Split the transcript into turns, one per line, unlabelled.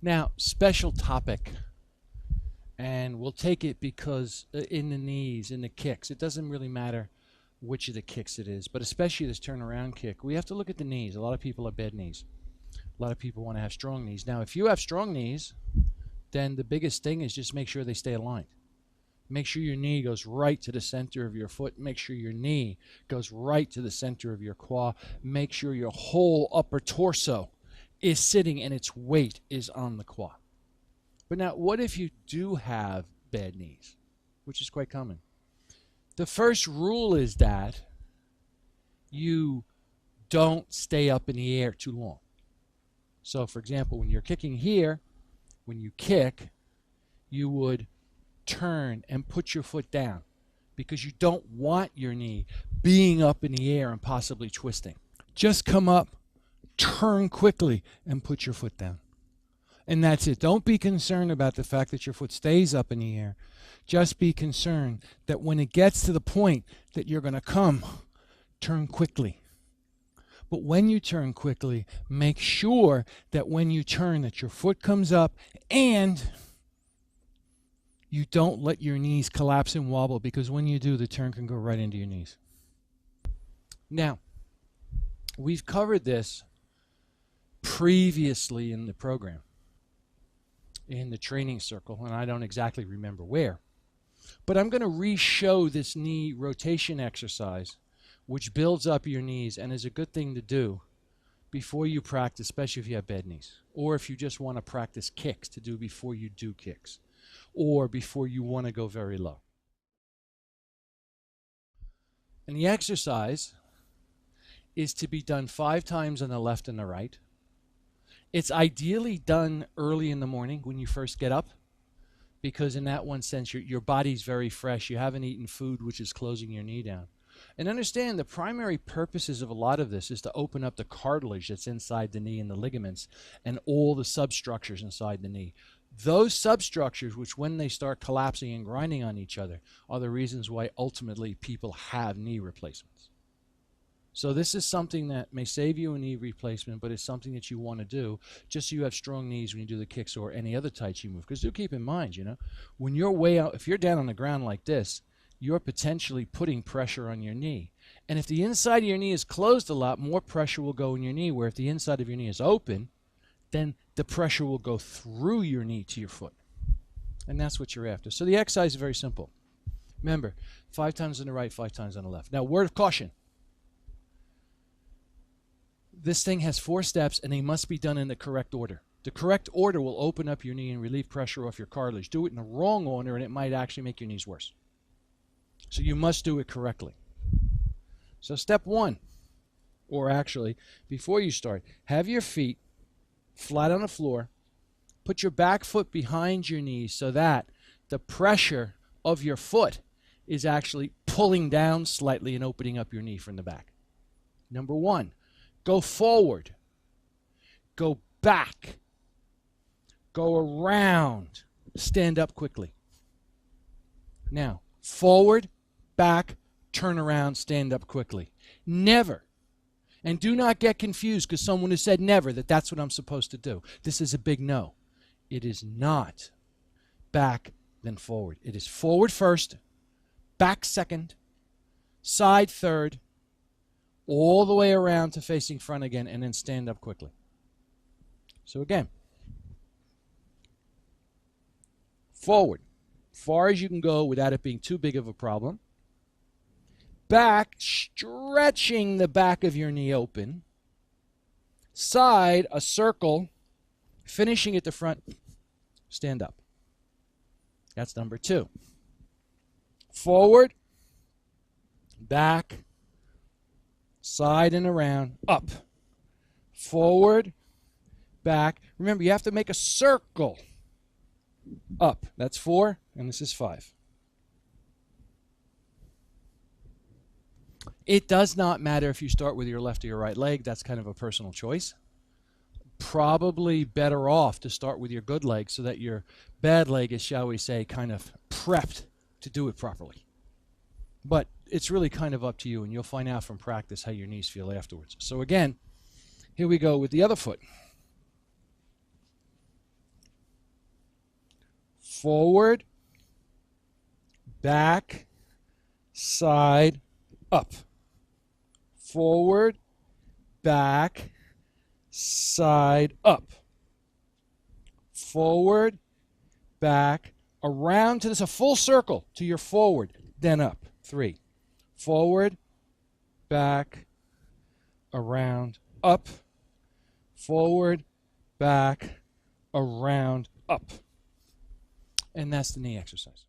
Now, special topic, and we'll take it because in the knees, in the kicks, it doesn't really matter which of the kicks it is, but especially this turnaround kick, we have to look at the knees. A lot of people have bad knees. A lot of people want to have strong knees. Now, if you have strong knees, then the biggest thing is just make sure they stay aligned. Make sure your knee goes right to the center of your foot. Make sure your knee goes right to the center of your quad. Make sure your whole upper torso is sitting and its weight is on the quad. But now, what if you do have bad knees, which is quite common? The first rule is that you don't stay up in the air too long. So, for example, when you're kicking here, when you kick, you would turn and put your foot down because you don't want your knee being up in the air and possibly twisting. Just come up, turn quickly, and put your foot down. And that's it. Don't be concerned about the fact that your foot stays up in the air. Just be concerned that when it gets to the point that you're going to come, turn quickly. But when you turn quickly, make sure that when you turn that your foot comes up and you don't let your knees collapse and wobble, because when you do, the turn can go right into your knees. Now, we've covered this previously in the program, in the training circle, and I don't exactly remember where. But I'm going to re-show this knee rotation exercise, which builds up your knees and is a good thing to do before you practice, especially if you have bad knees, or if you just want to practice kicks to do before you do kicks, or before you want to go very low. And the exercise is to be done 5 times on the left and the right. It's ideally done early in the morning when you first get up, because in that one sense your body's very fresh. You haven't eaten food which is closing your knee down. And understand the primary purposes of a lot of this is to open up the cartilage that's inside the knee and the ligaments and all the substructures inside the knee. Those substructures, which when they start collapsing and grinding on each other, are the reasons why ultimately people have knee replacements. So this is something that may save you a knee replacement, but it's something that you want to do just so you have strong knees when you do the kicks or any other Tai Chi move. Because do keep in mind, when you're way out, if you're down on the ground like this, you're potentially putting pressure on your knee. And if the inside of your knee is closed a lot, more pressure will go in your knee, where if the inside of your knee is open, then the pressure will go through your knee to your foot. And that's what you're after. So the exercise is very simple. Remember, 5 times on the right, 5 times on the left. Now, word of caution. This thing has 4 steps, and they must be done in the correct order. The correct order will open up your knee and relieve pressure off your cartilage. Do it in the wrong order, and it might actually make your knees worse. So you must do it correctly. So step 1, or actually, before you start, have your feet flat on the floor. Put your back foot behind your knees so that the pressure of your foot is actually pulling down slightly and opening up your knee from the back. Number 1, go forward, go back, go around, stand up quickly. Now, forward, back, turn around, stand up quickly. Never. And do not get confused because someone has said never that that's what I'm supposed to do. This is a big no. It is not back, then forward. It is forward first, back second, side third, all the way around to facing front again, and then stand up quickly. So again, forward, far as you can go without it being too big of a problem. Back, stretching the back of your knee open. Side, a circle, finishing at the front, stand up. That's number 2. Forward, back, side and around, up. Forward, back. Remember, you have to make a circle. Up. That's 4, and this is 5. It does not matter if you start with your left or your right leg. That's kind of a personal choice. Probably better off to start with your good leg so that your bad leg is, shall we say, kind of prepped to do it properly. But it's really kind of up to you, and you'll find out from practice how your knees feel afterwards. So again, here we go with the other foot. forward, back, side, up. Forward, back, side, up. Forward, back, around to this, a full circle to your forward, then up. 3. Forward, back, around, up. Forward, back, around, up. And that's the knee exercise.